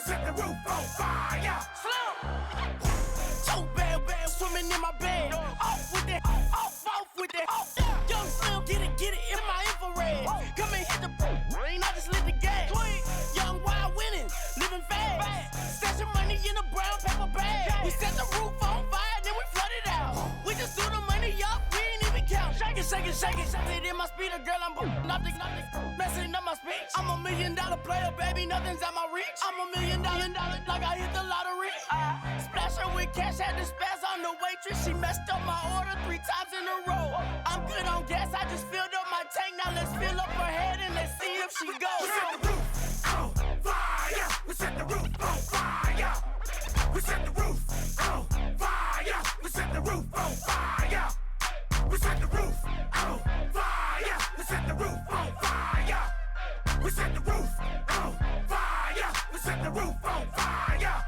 set the roof on fire. So bad, swimming in my bed. Off with that, off with that. Young Slim, get it in my infrared. Come and hit the rain, I just lit the gas. Young wild winning, living fast. Stashing money in a brown paper bag. We set the roof on fire, then we flood it out. We just threw the money up, we ain't even count. Shake it. It in my speeder, girl, I'm nothing, messing up my speech. I'm $1 million player, baby, nothing's at my reach. I'm $1 million, like I hit the lottery. Splash her with cash, had to spaz on the waitress. She messed up my order 3 times in a row. I'm good on gas, I just filled up my tank. Now let's fill up her head and let's see if she goes. We set the roof on fire. We set the roof on fire. We set the roof on fire. We set the roof on fire. We set the roof on fire. We set the roof on fire. We set the roof on fire. We set the roof on fire.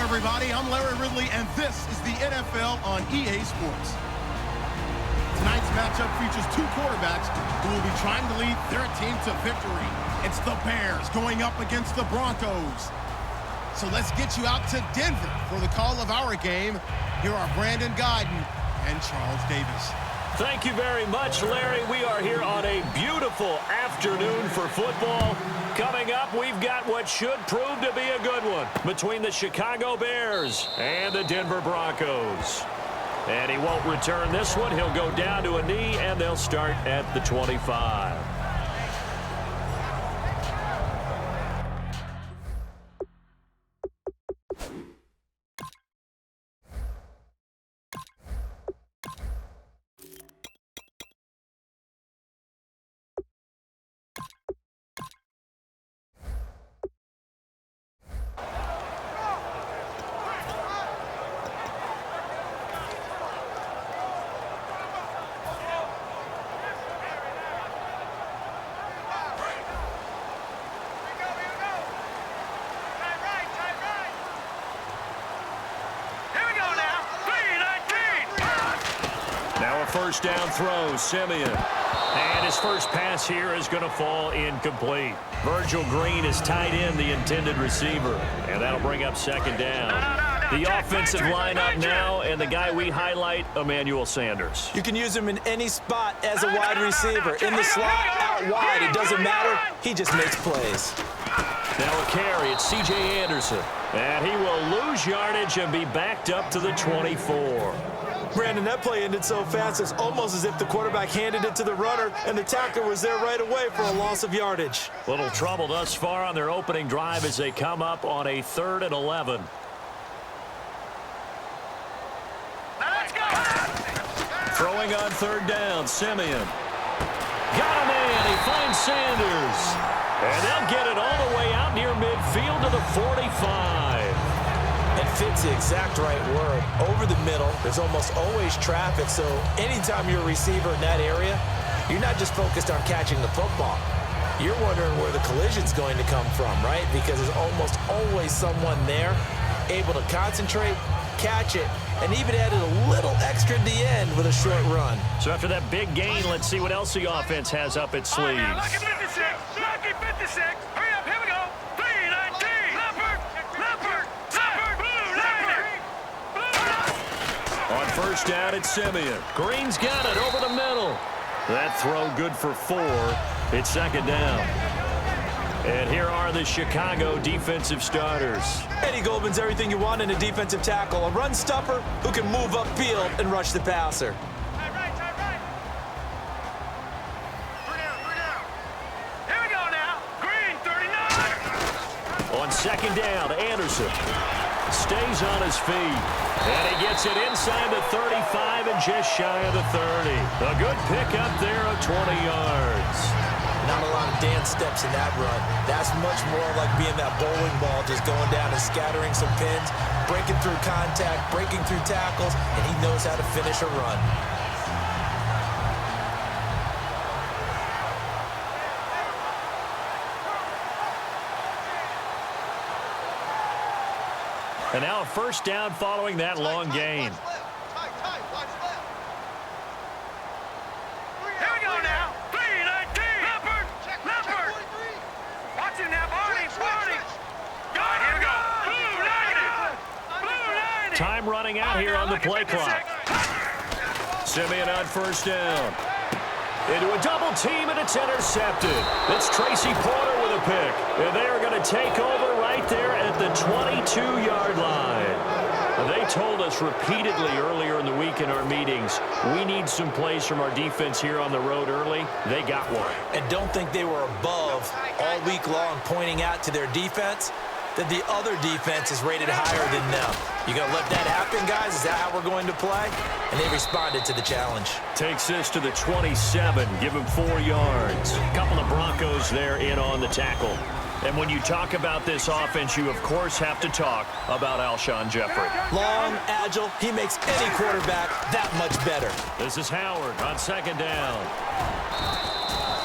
Everybody, I'm Larry Ridley, and this is the NFL on EA Sports. Tonight's matchup features 2 quarterbacks who will be trying to lead their team to victory. It's the Bears going up against the Broncos. So let's get you out to Denver for the call of our game. Here are Brandon Gaudin and Charles Davis. Thank you very much, Larry. We are here on a beautiful afternoon for football. Coming up, we've got what should prove to be a good one between the Chicago Bears and the Denver Broncos. And he won't return this one. He'll go down to a knee, and they'll start at the 25. First down throw, Simeon. And his first pass here is going to fall incomplete. Virgil Green is tight end, the intended receiver. And that'll bring up second down. The offensive lineup now, and the guy we highlight, Emmanuel Sanders. You can use him in any spot as a wide receiver. In the slot, out wide, it doesn't matter. He just makes plays. Now a carry, it's C.J. Anderson. And he will lose yardage and be backed up to the 24. Brandon, that play ended so fast, it's almost as if the quarterback handed it to the runner and the tackler was there right away for a loss of yardage. Little trouble thus far on their opening drive as they come up on a 3rd and 11. Let's go. Throwing on 3rd down, Simeon. Got him in, he finds Sanders. And they'll get it all the way out near midfield to the 45. It fits the exact right word. Over the middle, there's almost always traffic, so anytime you're a receiver in that area, you're not just focused on catching the football. You're wondering where the collision's going to come from, right? Because there's almost always someone there able to concentrate, catch it, and even added a little extra at the end with a short run. So after that big gain, let's see what else the offense has up its sleeves. Lucky 56. Lucky 56. Hurry up. Here we go. 319. Leopard. Leopard. Leopard. Blue. Leopard. Blue. On first down, it's Simeon. Green's got it over the middle. That throw good for 4. It's second down. And here are the Chicago defensive starters. Eddie Goldman's everything you want in a defensive tackle. A run stopper who can move upfield and rush the passer. Right. We're down. Here we go now. Green, 39. On second down, Anderson stays on his feet. And he gets it inside the 35 and just shy of the 30. A good pickup there of 20 yards. Not a lot of dance steps in that run. That's much more like being that bowling ball, just going down and scattering some pins, breaking through contact, breaking through tackles, and he knows how to finish a run. And now a first down following that long gain. Time running out here on the play clock. Simeon on first down. Into a double team, and it's intercepted. It's Tracy Porter with a pick. And they are going to take over right there at the 22-yard line. They told us repeatedly earlier in the week in our meetings, we need some plays from our defense here on the road early. They got one. And don't think they were above all week long pointing out to their defense that the other defense is rated higher than them. You going to let that happen, guys? Is that how we're going to play? And they responded to the challenge. Takes this to the 27. Give him 4 yards. A couple of Broncos there in on the tackle. And when you talk about this offense, you, of course, have to talk about Alshon Jeffrey. Long, agile. He makes any quarterback that much better. This is Howard on second down.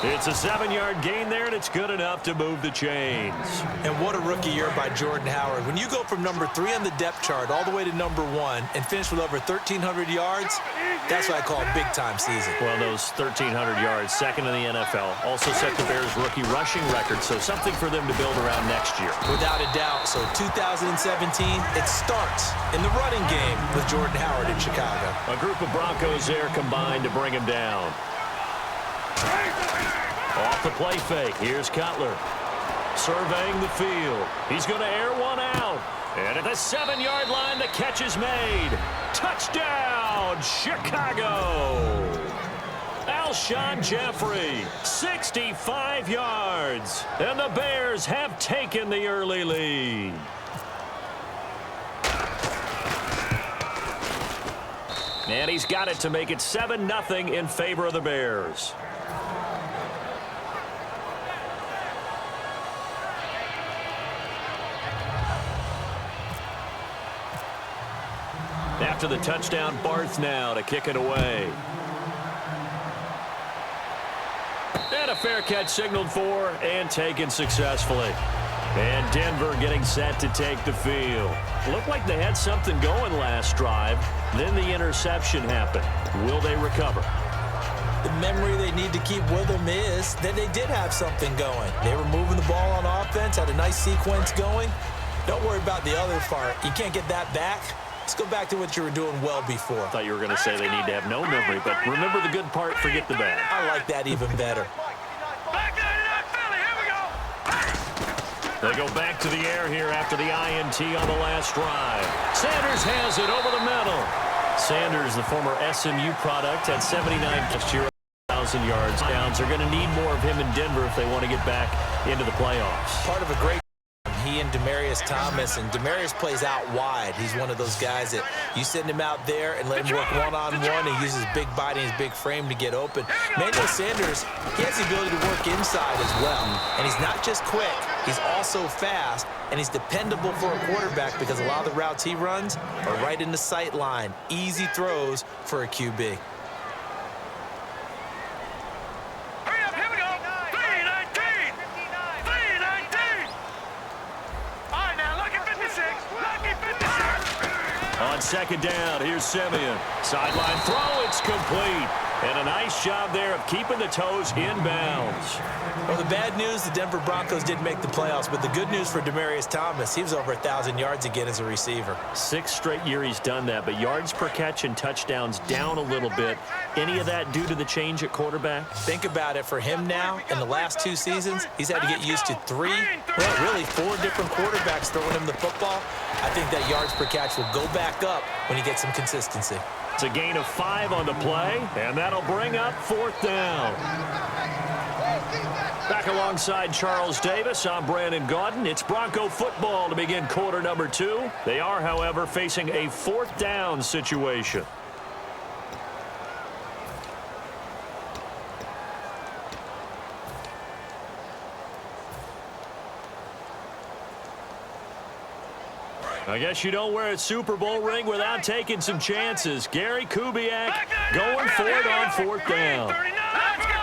It's a 7-yard gain there, and it's good enough to move the chains. And what a rookie year by Jordan Howard. When you go from number 3 on the depth chart all the way to number 1 and finish with over 1,300 yards, that's what I call a big-time season. Well, those 1,300 yards, second in the NFL, also set the Bears' rookie rushing record, so something for them to build around next year. Without a doubt. So 2017, it starts in the running game with Jordan Howard in Chicago. A group of Broncos there combined to bring him down. Off the play fake, here's Cutler. Surveying the field. He's going to air one out. And at the 7-yard line, the catch is made. Touchdown, Chicago! Alshon Jeffrey, 65 yards. And the Bears have taken the early lead. And he's got it to make it 7-0 in favor of the Bears. After the touchdown, Barth now to kick it away. And a fair catch signaled for and taken successfully. And Denver getting set to take the field. Looked like they had something going last drive. Then the interception happened. Will they recover? The memory they need to keep with them is that they did have something going. They were moving the ball on offense, had a nice sequence going. Don't worry about the other part. You can't get that back. Let's go back to what you were doing well before. I thought you were going to say they need to have no memory, but remember the good part, forget the bad. I like that even better. They go back to the air here after the INT on the last drive. Sanders has it over the middle. Sanders, the former SMU product, had 79 last year, 1,000 yards. Downs are going to need more of him in Denver if they want to get back into the playoffs. Part of a great he and Demaryius Thomas, and Demaryius plays out wide. He's one of those guys that you send him out there and let him work one-on-one. He uses his big body and his big frame to get open. Emmanuel Sanders, he has the ability to work inside as well. And he's not just quick, he's also fast, and he's dependable for a quarterback because a lot of the routes he runs are right in the sight line. Easy throws for a QB. On second down, here's Simeon. Sideline throw, it's complete. And a nice job there of keeping the toes inbounds. Well, the bad news, the Denver Broncos didn't make the playoffs, but the good news for Demaryius Thomas, he was over 1,000 yards again as a receiver. 6th straight year he's done that, but yards per catch and touchdowns down a little bit. Any of that due to the change at quarterback? Think about it. For him now, in the last 2 seasons, he's had to get used to 4 different quarterbacks throwing him the football. I think that yards per catch will go back up when he gets some consistency. It's a gain of 5 on the play, and that'll bring up 4th down. Back Back alongside Charles Davis, I'm Brandon Gaudin. It's Bronco football to begin quarter number 2. They are, however, facing a 4th down situation. I guess you don't wear a Super Bowl ring without taking some chances. Gary Kubiak going for it on 4th down. Let's go!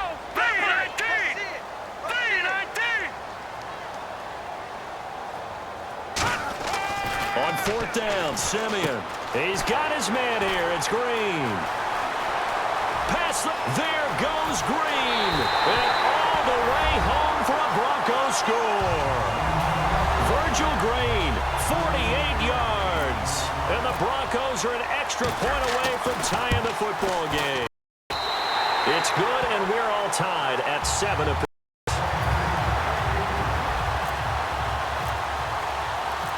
On 4th down, Simeon. He's got his man here. It's Green. Pass. There goes Green. And all the way home for a Bronco score. Virgil Green, 48 yards. And the Broncos are an extra point away from tying the football game. It's good, and we're all tied at 7 apiece.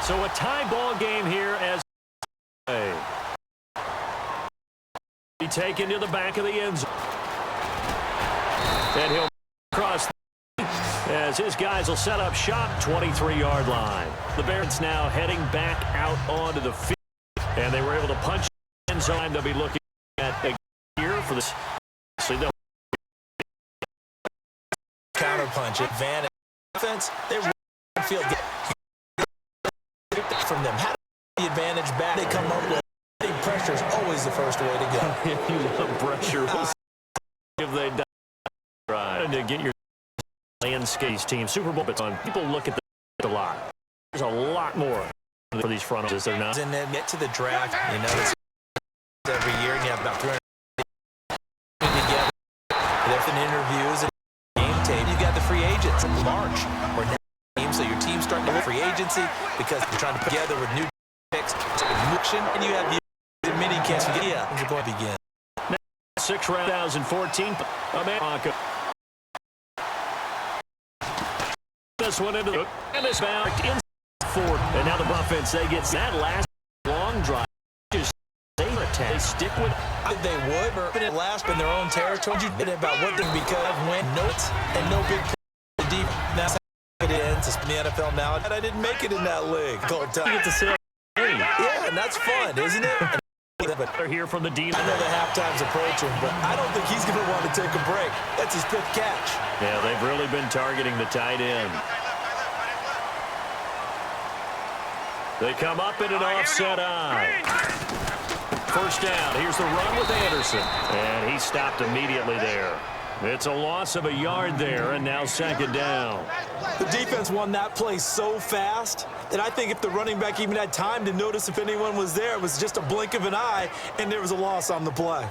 So a tie ball game here as he taken to the back of the end zone. And he'll cross as his guys will set up shop 23-yard line. The Bears now heading back out onto the field, and they were able to punch the end zone. They'll be looking at a here for this. So they'll counterpunch advantage offense. They field from them. How the advantage back? They come up with pressure is always the first way to go. You love pressure. We'll see if they die. Right to get your landscapes team Super Bowl. But on people look at the lot. There's a lot more for these front offices. They're not. And then get to the draft. You know, it's every year, and you have about 300 together. Different interviews and game tape. You got the free agents in March or next game, so your team's starting to free agency because you're trying to put together with new picks, and you have the mini camps. Yeah, you're going to begin. 6 round 2014. America. This one into the and this back in 4. And now the Buffins, they get that last long drive. Just they stick with. They would, but it last in their own territory. You did about what they because win notes and no big deep. That's how it ends. It's the NFL now, and I didn't make it in that league. Yeah, and that's fun, isn't it? But they're here from the D. I know the halftime's approaching, but I don't think he's going to want to take a break. That's his 5th catch. Yeah, they've really been targeting the tight end. They come up in an offset eye. First down. Here's the run with Anderson. And he stopped immediately there. It's a loss of a yard there, and now 2nd down. The defense won that play so fast that I think if the running back even had time to notice if anyone was there, it was just a blink of an eye, and there was a loss on the play.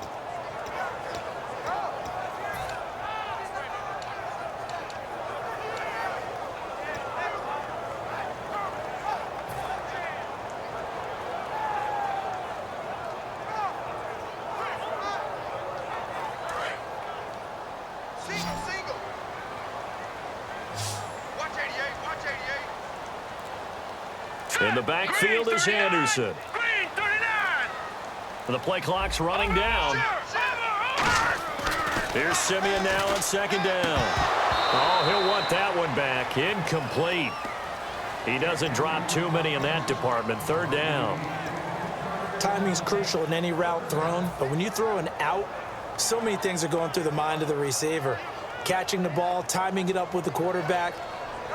In the backfield is Anderson. The play clock's running down. Here's Simeon now on 2nd down. Oh, he'll want that one back. Incomplete. He doesn't drop too many in that department. 3rd down. Timing's crucial in any route thrown, but when you throw an out, so many things are going through the mind of the receiver. Catching the ball, timing it up with the quarterback.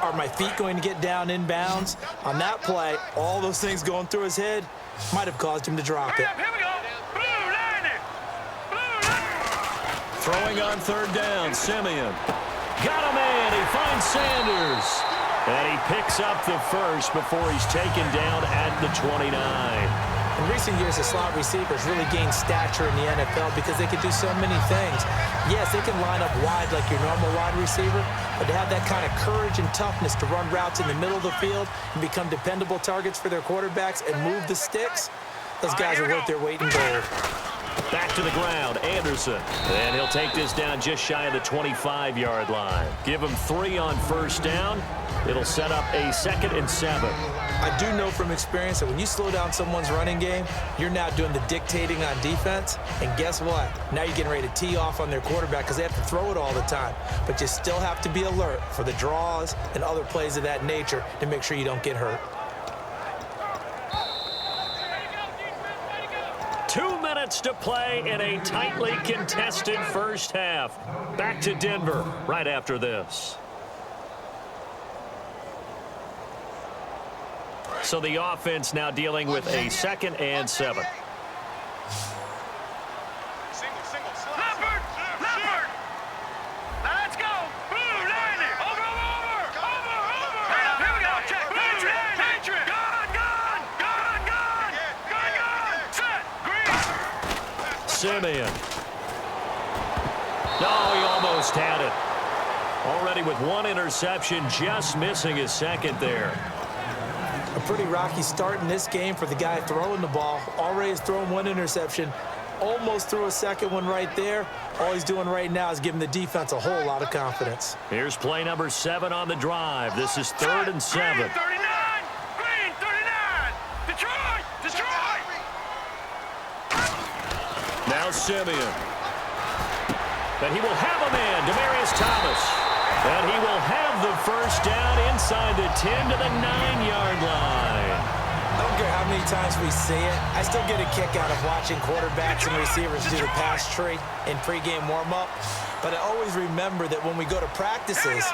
Are my feet going to get down in bounds? On that play, all those things going through his head might have caused him to drop it. Here we go. Blue line. Throwing on 3rd down, Simeon. Got a man. He finds Sanders. And he picks up the first before he's taken down at the 29. In recent years, the slot receivers really gained stature in the NFL because they can do so many things. Yes, they can line up wide like your normal wide receiver, but to have that kind of courage and toughness to run routes in the middle of the field and become dependable targets for their quarterbacks and move the sticks, those guys are worth their weight in gold. Back to the ground, Anderson. And he'll take this down just shy of the 25-yard line. Give him 3 on 1st down. It'll set up a 2nd and 7. I do know from experience that when you slow down someone's running game, you're now doing the dictating on defense. And guess what? Now you're getting ready to tee off on their quarterback because they have to throw it all the time. But you still have to be alert for the draws and other plays of that nature to make sure you don't get hurt. 2 minutes to play in a tightly contested first half. Back to Denver right after this. So the offense now dealing with a 2nd and 7. Leopard! Let's go! Boom, line it! Over! Here we go, check! Patriot! Gun! Set! Green! Simeon. No, he almost had it. Already with 1 interception, just missing his 2nd there. A pretty rocky start in this game for the guy throwing the ball. Already has thrown 1 interception. Almost threw a 2nd one right there. All he's doing right now is giving the defense a whole lot of confidence. Here's play number 7 on the drive. This is 3rd and 7. Green 39! Green 39! Detroit! Now Simeon. And he will have a man, Demaryius Thomas. And he will have the first down inside the 10 to the 9-yard line. I don't care how many times we see it. I still get a kick out of watching quarterbacks and receivers do the pass tree in pregame warm-up. But I always remember that when we go to practices,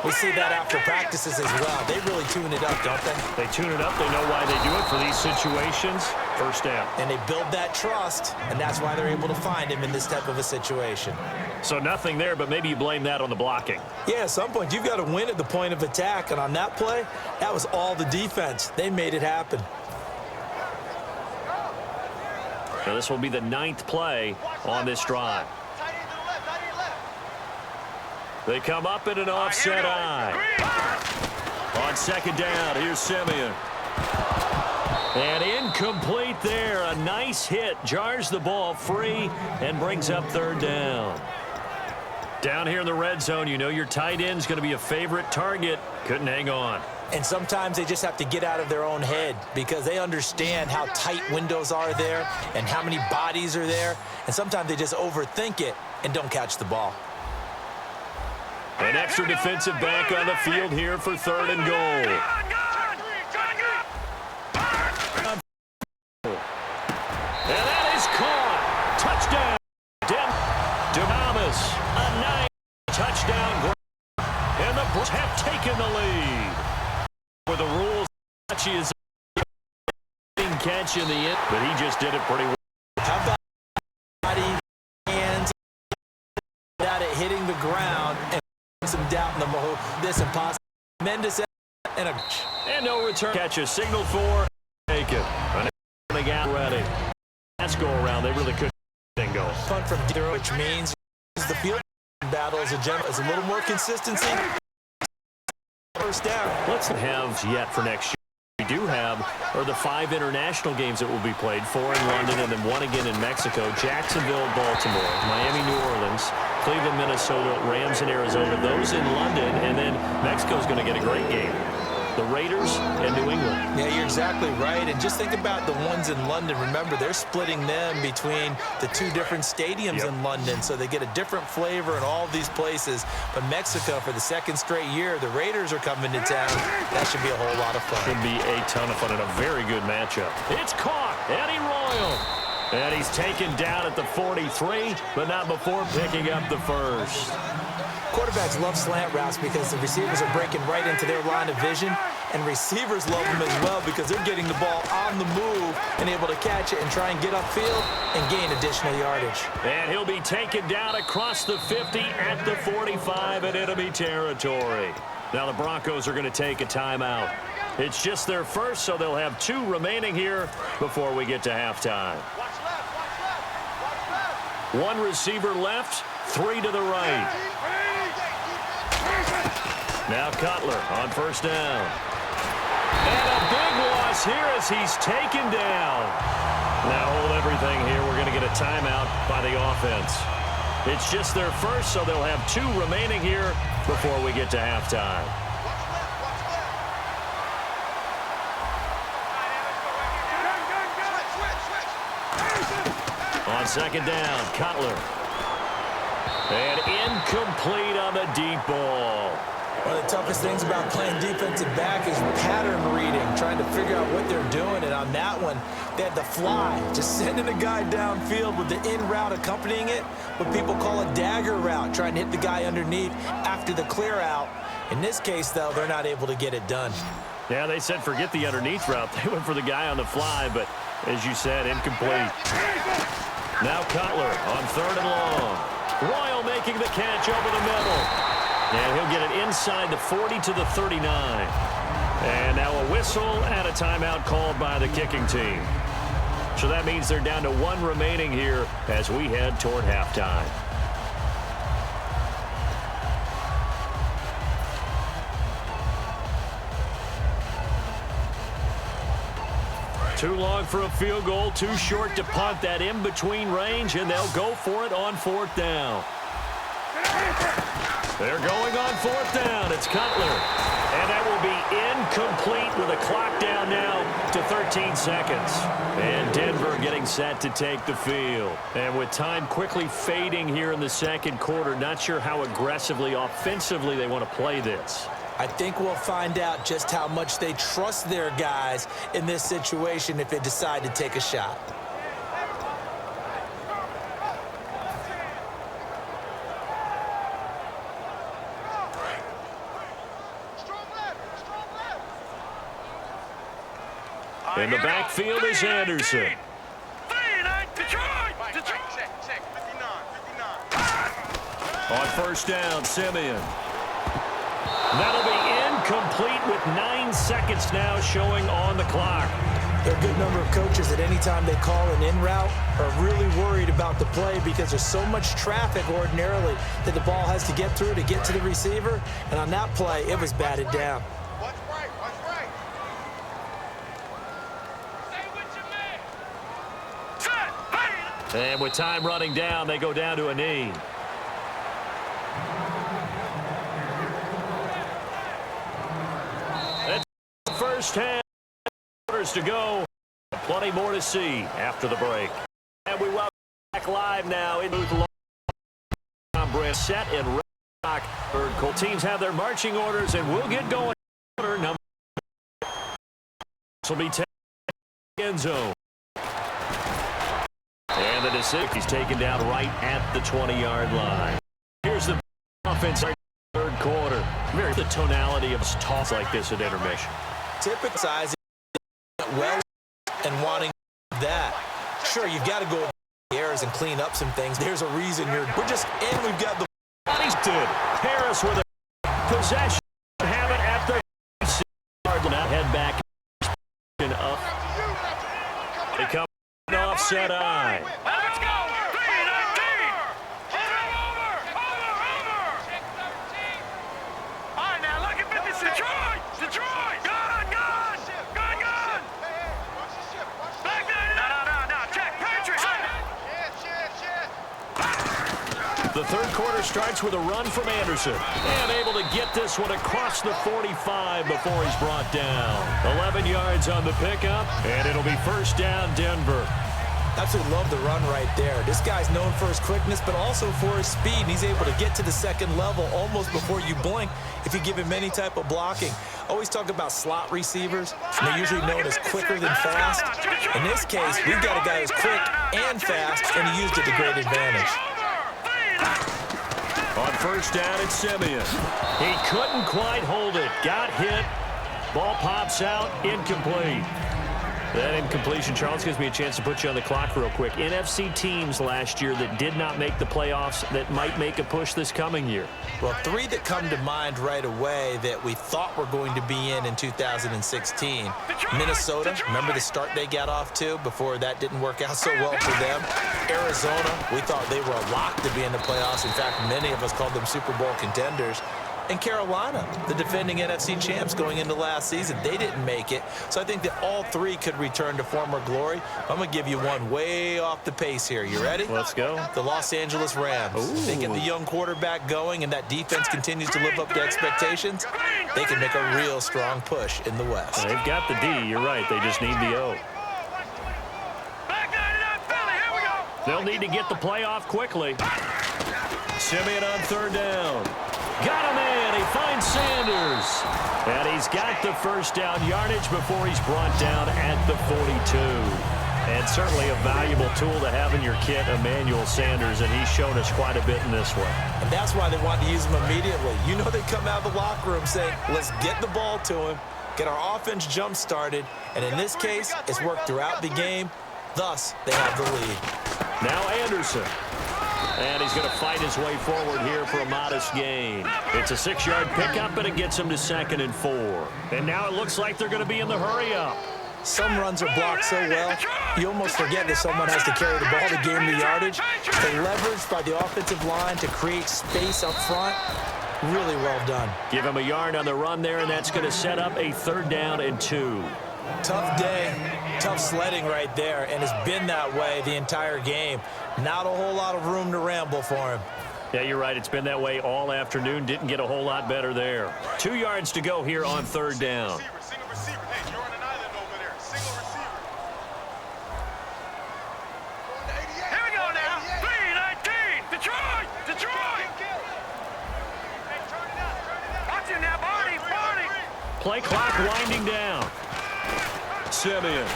we see that after practices as well. They really tune it up, don't they? They tune it up. They know why they do it for these situations. First down. And they build that trust, and that's why they're able to find him in this type of a situation. So nothing there, but maybe you blame that on the blocking. Yeah, at some point, you've got to win at the point of attack. And on that play, that was all the defense. They made it happen. So this will be the 9th play on this drive. They come up in an offset eye. On 2nd down, here's Simeon. And incomplete there. A nice hit. Jars the ball free and brings up 3rd down. Down here in the red zone, you know your tight end's going to be a favorite target. Couldn't hang on. And sometimes they just have to get out of their own head because they understand how tight windows are there and how many bodies are there. And sometimes they just overthink it and don't catch the ball. An extra defensive back on the field here for 3rd and goal. And that is caught. Touchdown. Thomas. A 9 touchdown. And the Browns have taken the lead. For the rules, he is catch in the end, but he just did it pretty well. How about body, hands, without it hitting the ground and some doubt in the move? This impossible. Tremendous and no return. Catch a signal for. Take it. Running out ready. Let's go around. They really couldn't go. Punt from Dero, which means the field battle is a little more consistency. First down. Let's have yet for next year. We do have the 5 international games that will be played, 4 in London and then 1 again in Mexico, Jacksonville, Baltimore, Miami, New Orleans, Cleveland, Minnesota, Rams, and Arizona. Those in London, and then Mexico's going to get a great game. The Raiders and New England. Yeah, you're exactly right. And just think about the ones in London. Remember, they're splitting them between the 2 different stadiums in London, so they get a different flavor in all of these places. But Mexico, for the 2nd straight year, the Raiders are coming to town. That should be a whole lot of fun. Should be a ton of fun and a very good matchup. It's caught. Eddie Royal. And he's taken down at the 43, but not before picking up the first. Quarterbacks love slant routes because the receivers are breaking right into their line of vision, and receivers love them as well because they're getting the ball on the move and able to catch it and try and get upfield and gain additional yardage. And he'll be taken down across the 50 at the 45 in enemy territory. Now the Broncos are going to take a timeout. It's just their first, so they'll have 2 remaining here before we get to halftime. 1 receiver left, 3 to the right. Now Cutler on first down. And a big loss here as he's taken down. Now hold everything here. We're going to get a timeout by the offense. It's just their first, so they'll have 2 remaining here before we get to halftime. second down. Cutler. And incomplete on the deep ball. One of the toughest things about playing defensive back is pattern reading, trying to figure out what they're doing. And on that one, they had the fly, just sending a guy downfield with the in route accompanying it, what people call a dagger route, trying to hit the guy underneath after the clear out. In this case, though, they're not able to get it done. Yeah, they said forget the underneath route. They went for the guy on the fly, but as you said, incomplete. Now Cutler on 3rd and long. Royal making the catch over the middle. And he'll get it inside the 40 to the 39. And now a whistle and a timeout called by the kicking team. So that means they're down to 1 remaining here as we head toward halftime. Too long for a field goal, too short to punt. That in-between range, and they'll go for it on 4th down. They're going on 4th down. It's Cutler. And that will be incomplete with a clock down now to 13 seconds. And Denver getting set to take the field. And with time quickly fading here in the second quarter, not sure how aggressively, offensively they want to play this. I think we'll find out just how much they trust their guys in this situation if they decide to take a shot. In the backfield is Anderson. On 1st down, Simeon. That'll be incomplete with 9 seconds now showing on the clock. There are a good number of coaches that any time they call an in route are really worried about the play because there's so much traffic ordinarily that the ball has to get through to get to the receiver. And on that play, it was batted down. And with time running down, they go down to a knee. That's the first half. Quarters to go. Plenty more to see after the break. And we welcome back live now in Booth. Set and rock. Third teams have their marching orders, and we'll get going. Order number. This will be 10 end zone. And the decision, he's taken down right at the 20-yard line. Here's the offense third quarter. Very the tonality of toss like this at intermission. Typical size well and wanting that. Sure, you've got to go in the airs and clean up some things. There's a reason we're just in. We've got the bodies did. Harris with a possession. Have it at the yard. Now head back up. They come offset eye. Let's go! 3-19! Over! All right, now look at this. Detroit! Gun! Back there! No. Check. Patrick! The third quarter starts with a run from Anderson. And able to get this one across the 45 before he's brought down. 11 yards on the pickup, and it'll be first down Denver. Absolutely love the run right there. This guy's known for his quickness, but also for his speed. And he's able to get to the second level almost before you blink if you give him any type of blocking. Always talk about slot receivers, and they're usually known as quicker than fast. In this case, we've got a guy who's quick and fast, and he used it to great advantage. On first down, it's Simeon. He couldn't quite hold it. Got hit. Ball pops out. Incomplete. That incompletion, Charles, gives me a chance to put you on the clock real quick. NFC teams last year that did not make the playoffs that might make a push this coming year. Well, 3 that come to mind right away that we thought were going to be in 2016. Minnesota, remember the start they got off to before that didn't work out so well for them. Arizona, we thought they were a lock to be in the playoffs. In fact, many of us called them Super Bowl contenders. And Carolina, the defending NFC champs going into last season, they didn't make it. So I think that all 3 could return to former glory. I'm going to give you one way off the pace here. You ready? Let's go. The Los Angeles Rams. Ooh. They get the young quarterback going, and that defense continues to live up to expectations. They can make a real strong push in the West. They've got the D. You're right. They just need the O. Back there to that Philly. Here we go. They'll need to get the play off quickly. Simeon on third down. Got him in. He finds Sanders. And he's got the first down yardage before he's brought down at the 42. And certainly a valuable tool to have in your kit, Emmanuel Sanders, and he's shown us quite a bit in this one. And that's why they wanted to use him immediately. You know they come out of the locker room saying, let's get the ball to him, get our offense jump-started, and in this case, it's worked throughout the game. Thus, they have the lead. Now Anderson. And he's going to fight his way forward here for a modest gain. It's a 6-yard pickup, and it gets him to 2nd and 4. And now it looks like they're going to be in the hurry-up. Some runs are blocked so well, you almost forget that someone has to carry the ball to gain the yardage. The leverage by the offensive line to create space up front, really well done. Give him a yard on the run there, and that's going to set up a 3rd down and 2. Tough day, tough sledding right there, and it's been that way the entire game. Not a whole lot of room to ramble for him. Yeah, you're right. It's been that way all afternoon. Didn't get a whole lot better there. 2 yards to go here on 3rd down. Single receiver. Hey, you're on an island over there. Single receiver. Here we go now. 3-19. Detroit. Hey, turn it out. Watch him now, Barney. Play clock winding down. Simeon.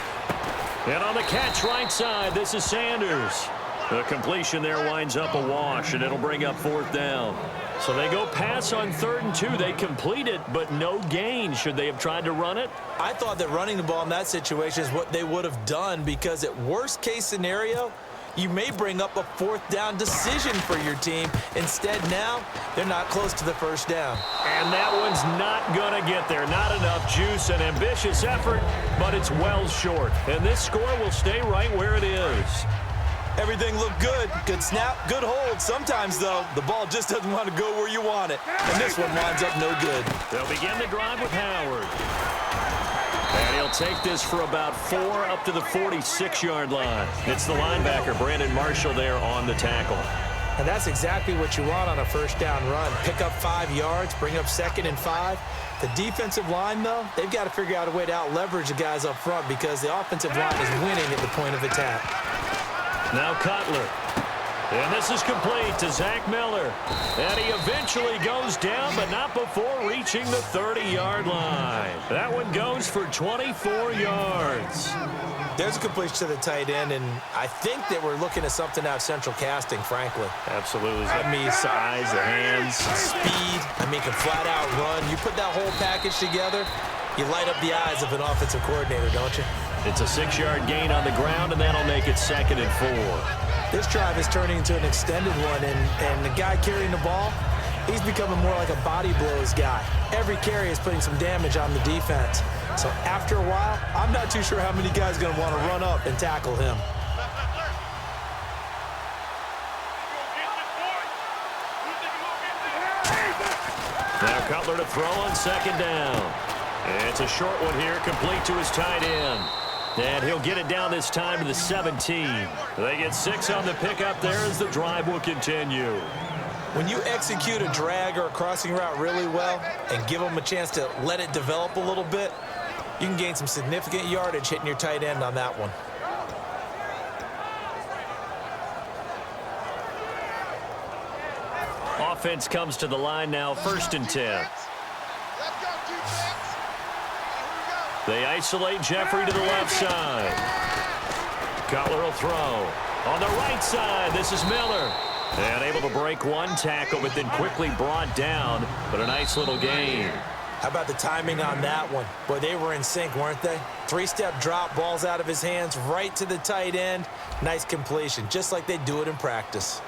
And on the catch right side, this is Sanders. The completion there winds up a wash, and it'll bring up 4th down. So they go pass on 3rd and 2. They complete it, but no gain. Should they have tried to run it? I thought that running the ball in that situation is what they would have done, because at worst case scenario, you may bring up a 4th down decision for your team. Instead, now, they're not close to the 1st down. And that one's not going to get there. Not enough juice. An ambitious effort, but it's well short. And this score will stay right where it is. Everything looked good. Good snap, good hold. Sometimes, though, the ball just doesn't want to go where you want it. And this one winds up no good. They'll begin the drive with Howard. And he'll take this for about 4 up to the 46-yard line. It's the linebacker, Brandon Marshall, there on the tackle. And that's exactly what you want on a 1st down run. Pick up 5 yards, bring up 2nd and 5. The defensive line, though, they've got to figure out a way to out-leverage the guys up front, because the offensive line is winning at the point of attack. Now Cutler. And this is complete to Zach Miller. And he eventually goes down, but not before reaching the 30-yard line. That one goes for 24 yards. There's a completion to the tight end, and I think that we're looking at something out of central casting, frankly. Absolutely. I mean, size, the hands. Speed. I mean, can flat out run. You put that whole package together, you light up the eyes of an offensive coordinator, don't you? It's a 6-yard gain on the ground, and that'll make it 2nd and 4. This drive is turning into an extended one, and the guy carrying the ball, he's becoming more like a body blows guy. Every carry is putting some damage on the defense. So after a while, I'm not too sure how many guys are going to want to run up and tackle him. Now Cutler to throw on 2nd down. It's a short one here, complete to his tight end. And he'll get it down this time to the 17. They get 6 on the pickup there as the drive will continue. When you execute a drag or a crossing route really well and give them a chance to let it develop a little bit, you can gain some significant yardage hitting your tight end on that one. Offense comes to the line now, 1st and 10. They isolate Jeffrey to the left side. Cutler will throw. On the right side, this is Miller. And able to break one tackle, but then quickly brought down. But a nice little gain. How about the timing on that one? Boy, they were in sync, weren't they? 3-step drop, balls out of his hands, right to the tight end. Nice completion, just like they do it in practice.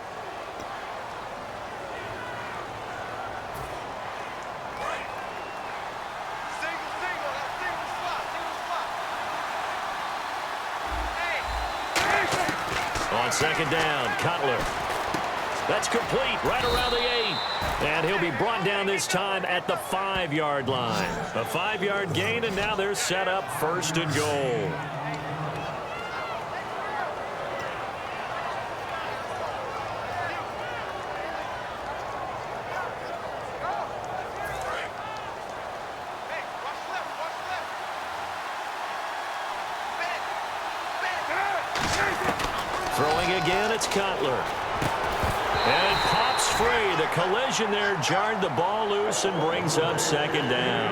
On 2nd down, Cutler. That's complete right around the 8. And he'll be brought down this time at the 5-yard line. A 5-yard gain, and now they're set up 1st and goal. Throwing again, it's Cutler. And it pops free. The collision there jarred the ball loose and brings up second down.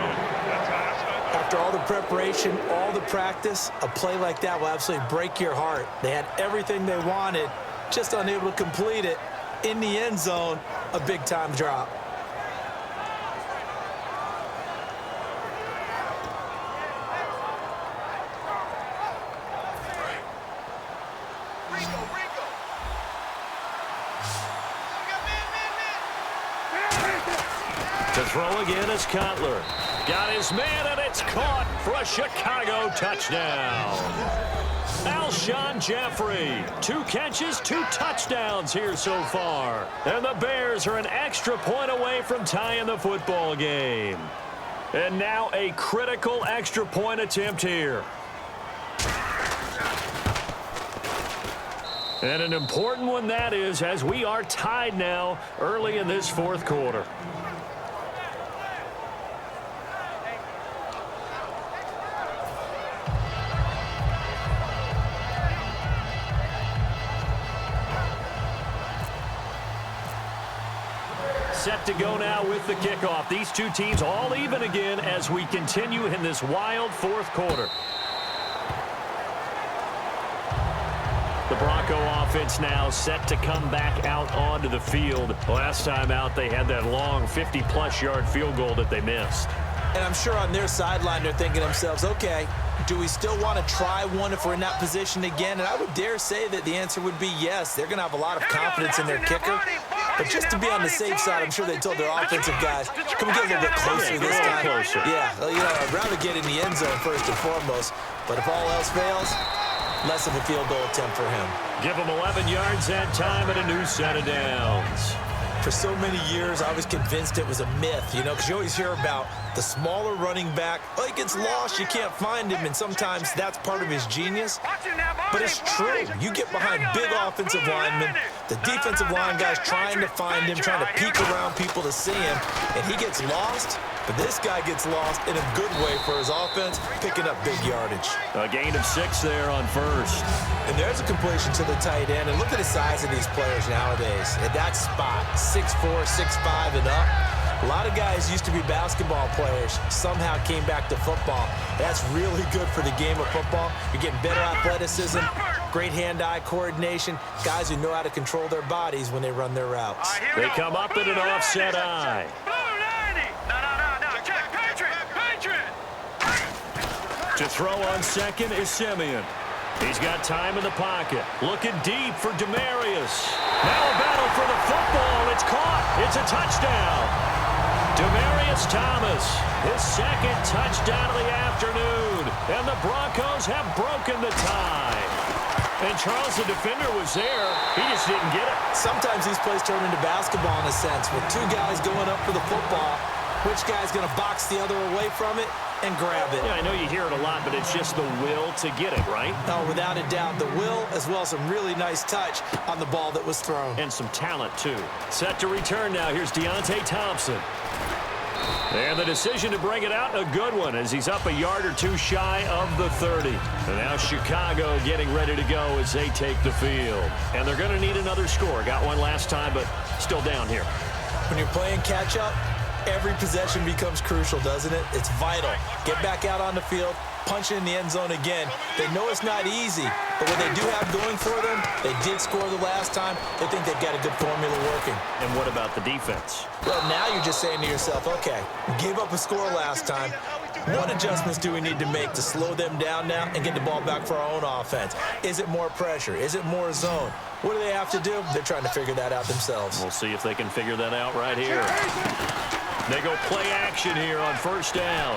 After all the preparation, all the practice, a play like that will absolutely break your heart. They had everything they wanted, just unable to complete it. In the end zone, a big-time drop. To throw again is Cutler. Got his man, and it's caught for a Chicago touchdown. Alshon Jeffrey, 2 catches, 2 touchdowns here so far. And the Bears are an extra point away from tying the football game. And now a critical extra point attempt here. And an important one that is, as we are tied now early in this fourth quarter. Set to go now with the kickoff. These two teams all even again as we continue in this wild fourth quarter. The Bronco offense now set to come back out onto the field. Last time out, they had that long 50-plus yard field goal that they missed. And I'm sure on their sideline they're thinking to themselves, okay, do we still want to try one if we're in that position again? And I would dare say that the answer would be yes. They're going to have a lot of confidence in their kicker. But just to be on the safe side, I'm sure they told their offensive guys, can we get a little bit closer this time? Closer. Yeah, well, I'd rather get in the end zone first and foremost. But if all else fails, less of a field goal attempt for him. Give him 11 yards that time and a new set of downs. For so many years, I was convinced it was a myth, because you always hear about the smaller running back. Oh, he gets lost, you can't find him, and sometimes that's part of his genius. But it's true. You get behind big offensive linemen, the defensive line guys trying to find him, trying to peek around people to see him, and he gets lost. But this guy gets lost in a good way for his offense, picking up big yardage. A gain of 6 there on first. And there's a completion to the tight end. And look at the size of these players nowadays. At that spot, 6'4", 6'5", and up. A lot of guys used to be basketball players, somehow came back to football. That's really good for the game of football. You're getting better athleticism, great hand-eye coordination, guys who know how to control their bodies when they run their routes. They come up in an offset eye. To throw on second is Simeon. He's got time in the pocket. Looking deep for Demaryius. Now a battle for the football. It's caught. It's a touchdown. Demaryius Thomas, his second touchdown of the afternoon. And the Broncos have broken the tie. And Charles, the defender, was there. He just didn't get it. Sometimes these plays turn into basketball in a sense, with 2 guys going up for the football. Which guy's going to box the other away from it and grab it? Yeah, I know you hear it a lot, but it's just the will to get it, right? Oh, without a doubt, the will as well as some really nice touch on the ball that was thrown. And some talent, too. Set to return now. Here's Deontay Thompson. And the decision to bring it out, a good one, as he's up a yard or 2 shy of the 30. And now Chicago getting ready to go as they take the field. And they're going to need another score. Got one last time, but still down here. When you're playing catch-up, every possession becomes crucial, doesn't it? It's vital. Get back out on the field, punch it in the end zone again. They know it's not easy, but what they do have going for them, they did score the last time. They think they've got a good formula working. And what about the defense? Well, now you're just saying to yourself, okay, we gave up a score last time. What adjustments do we need to make to slow them down now and get the ball back for our own offense? Is it more pressure? Is it more zone? What do they have to do? They're trying to figure that out themselves. We'll see if they can figure that out right here. They go play action here on first down.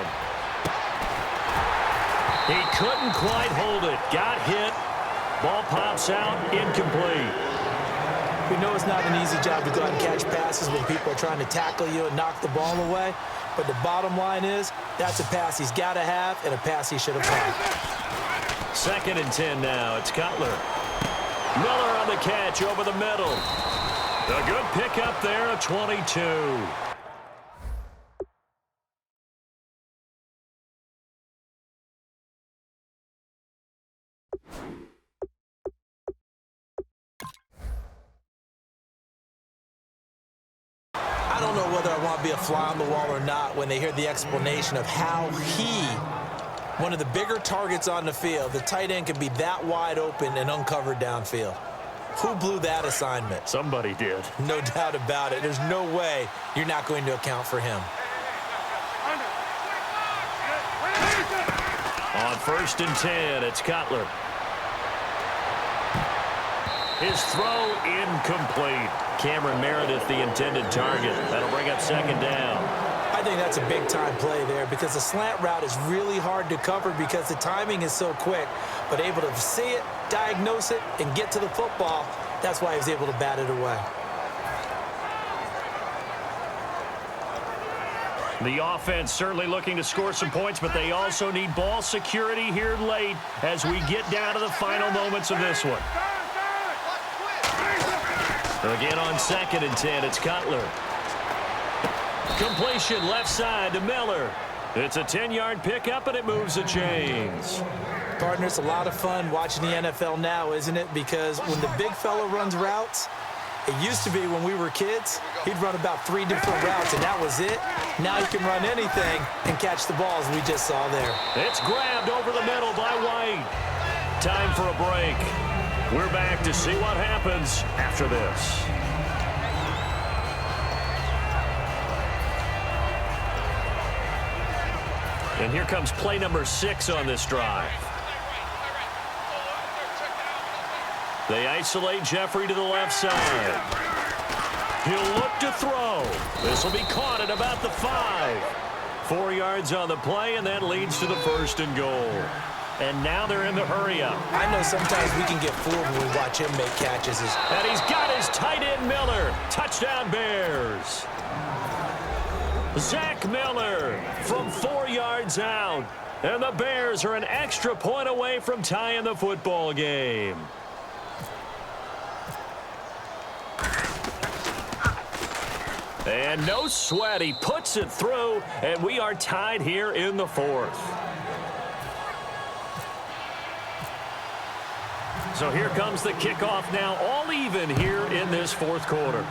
He couldn't quite hold it. Got hit. Ball pops out. Incomplete. We know it's not an easy job to go out and catch passes when people are trying to tackle you and knock the ball away. But the bottom line is, that's a pass he's got to have and a pass he should have caught. 2nd and 10 now. It's Cutler. Miller on the catch over the middle. A good pickup there, a 22. whether I want to be a fly on the wall or not when they hear the explanation of how one of the bigger targets on the field, the tight end, can be that wide open and uncovered downfield. Who blew that assignment? Somebody did. No doubt about it. There's no way you're not going to account for him. On 1st and 10, it's Cutler. His throw incomplete. Cameron Meredith, the intended target. That'll bring up 2nd down. I think that's a big-time play there because the slant route is really hard to cover because the timing is so quick. But able to see it, diagnose it, and get to the football, that's why he was able to bat it away. The offense certainly looking to score some points, but they also need ball security here late as we get down to the final moments of this one. Again on 2nd and 10, it's Cutler. Completion left side to Miller. It's a 10-yard pickup, and it moves the chains. Partner, it's a lot of fun watching the NFL now, isn't it? Because when the big fella runs routes, it used to be when we were kids, he'd run about 3 different routes, and that was it. Now he can run anything and catch the balls we just saw there. It's grabbed over the middle by White. Time for a break. We're back to see what happens after this. And here comes play number 6 on this drive. They isolate Jeffrey to the left side. He'll look to throw. This will be caught at about the 5. 4 yards on the play, and that leads to the 1st and goal. And now they're in the hurry-up. I know sometimes we can get fooled when we watch him make catches. And he's got his tight end Miller. Touchdown Bears. Zach Miller from 4 yards out. And the Bears are an extra point away from tying the football game. And no sweat. He puts it through, and we are tied here in the 4th. So here comes the kickoff now, all even here in this 4th quarter.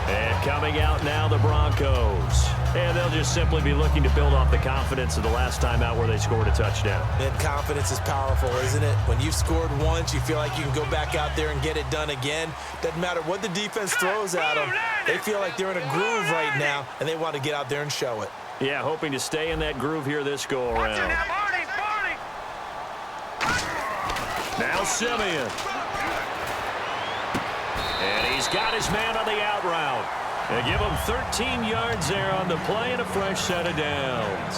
And coming out now, the Broncos. And they'll just simply be looking to build off the confidence of the last time out where they scored a touchdown. And confidence is powerful, isn't it? When you've scored once, you feel like you can go back out there and get it done again. Doesn't matter what the defense throws at them. They feel like they're in a groove right now, and they want to get out there and show it. Yeah, hoping to stay in that groove here this go-around. Now Simeon. And he's got his man on the out route. They give him 13 yards there on the play and a fresh set of downs.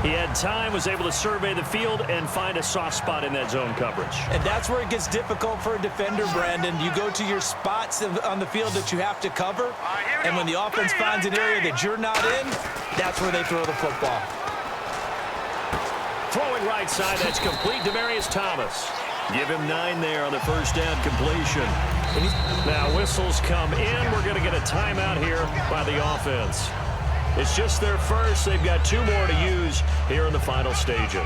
He had time, was able to survey the field and find a soft spot in that zone coverage. And that's where it gets difficult for a defender, Brandon. You go to your spots on the field that you have to cover, and when the offense finds an area that you're not in, that's where they throw the football. Throwing right side, that's complete. Demaryius Thomas. Give him 9 there on the 1st down completion. Now whistles come in. We're going to get a timeout here by the offense. It's just their first. They've got 2 more to use here in the final stages.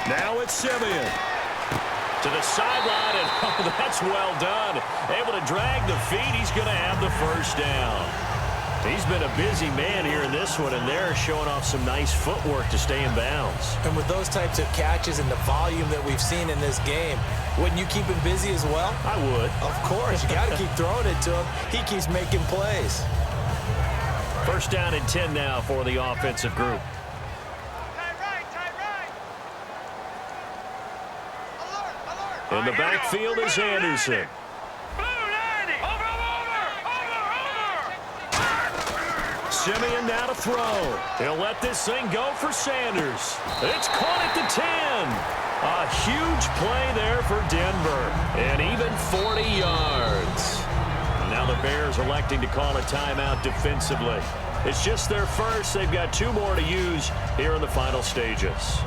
Now it's Simeon to the sideline, and oh, that's well done. Able to drag the feet. He's going to have the 1st down. He's been a busy man here in this one, and they're showing off some nice footwork to stay in bounds. And with those types of catches and the volume that we've seen in this game, wouldn't you keep him busy as well? I would. Of course. You got to keep throwing it to him. He keeps making plays. 1st down and 10 now for the offensive group. In the backfield is Anderson. Simeon now to throw. He'll let this thing go for Sanders. It's caught at the 10. A huge play there for Denver. And even 40 yards. Now the Bears electing to call a timeout defensively. It's just their first. They've got 2 more to use here in the final stages.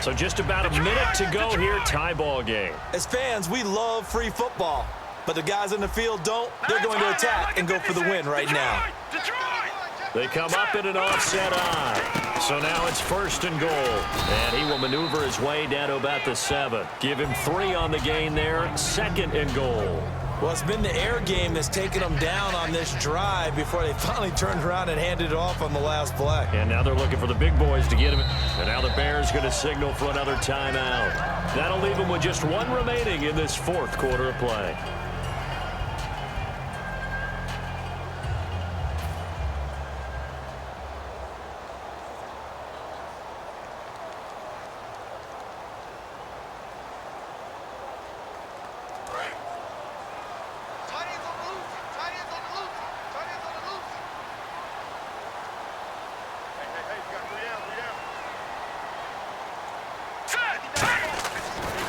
So just about a minute to go here, tie ball game. As fans, we love free football, but the guys in the field don't. They're going to attack and go for the win right now. They come up in an offset eye. So now it's 1st and goal. And he will maneuver his way down to about the 7. Give him 3 on the gain there. 2nd and goal. Well, it's been the air game that's taken them down on this drive before they finally turned around and handed it off on the last play. And now they're looking for the big boys to get him. And now the Bears going to signal for another timeout. That'll leave them with just 1 remaining in this 4th quarter of play.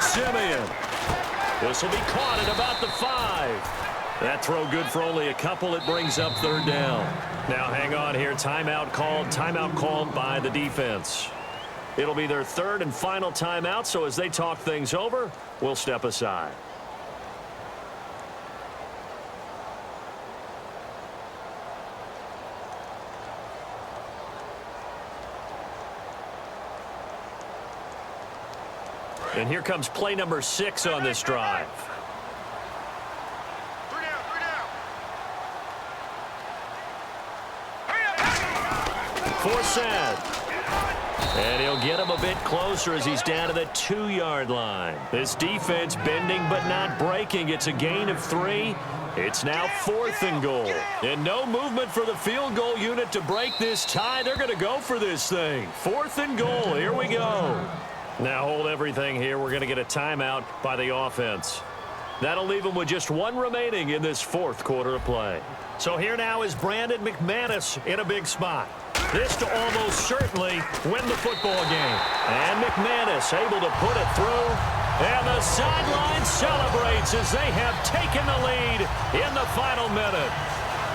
Simeon. This will be caught at about the 5. That throw good for only a couple. It brings up 3rd down. Now hang on here. Timeout called by the defense. It'll be their 3rd and final timeout, so as they talk things over, we'll step aside. And here comes play number 6 on this drive. 3 down. Forsett. And he'll get him a bit closer as he's down to the 2-yard line. This defense bending but not breaking. It's a gain of 3. It's now 4th and goal. And no movement for the field goal unit to break this tie. They're going to go for this thing. 4th and goal. Here we go. Now hold everything here. We're going to get a timeout by the offense. That'll leave them with just 1 remaining in this 4th quarter of play. So here now is Brandon McManus in a big spot. This to almost certainly win the football game. And McManus able to put it through. And the sideline celebrates as they have taken the lead in the final minute.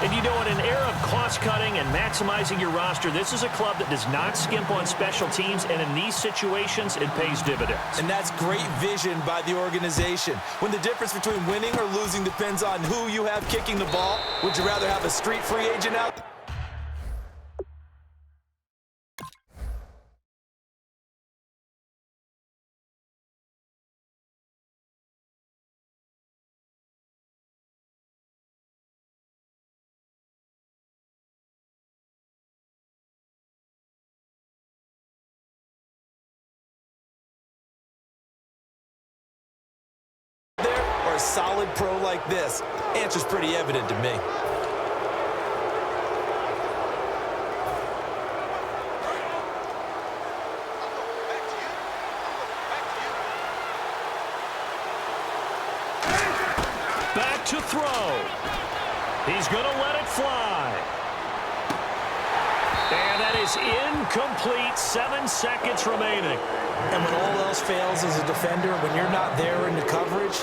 And you know, in an era of cost-cutting and maximizing your roster, this is a club that does not skimp on special teams, and in these situations, it pays dividends. And that's great vision by the organization. When the difference between winning or losing depends on who you have kicking the ball, would you rather have a street free agent out? Or a solid pro like this? Answer's pretty evident to me. Back to throw. He's going to let it fly. And that is incomplete. 7 seconds remaining. And when all else fails as a defender, when you're not there in the coverage,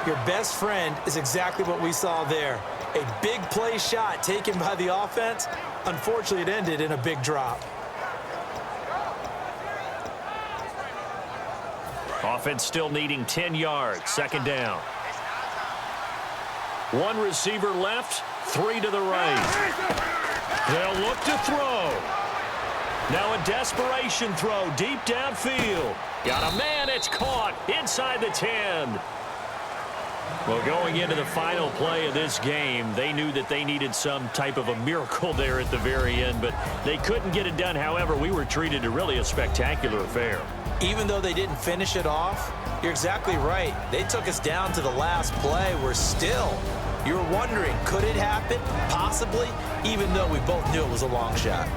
your best friend is exactly what we saw there. A big play shot taken by the offense. Unfortunately, it ended in a big drop. Offense still needing 10 yards. 2nd down. 1 receiver left, 3 to the right. They'll look to throw. Now a desperation throw deep downfield. Got a man, it's caught inside the 10. Well, going into the final play of this game, they knew that they needed some type of a miracle there at the very end, but they couldn't get it done. However, we were treated to really a spectacular affair. Even though they didn't finish it off, you're exactly right. They took us down to the last play. We're still, you're wondering, could it happen? Possibly, even though we both knew it was a long shot.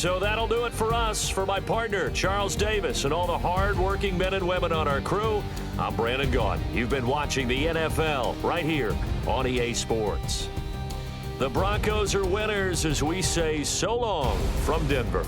So that'll do it for us. For my partner, Charles Davis, and all the hard-working men and women on our crew, I'm Brandon Gaudin. You've been watching the NFL right here on EA Sports. The Broncos are winners as we say so long from Denver.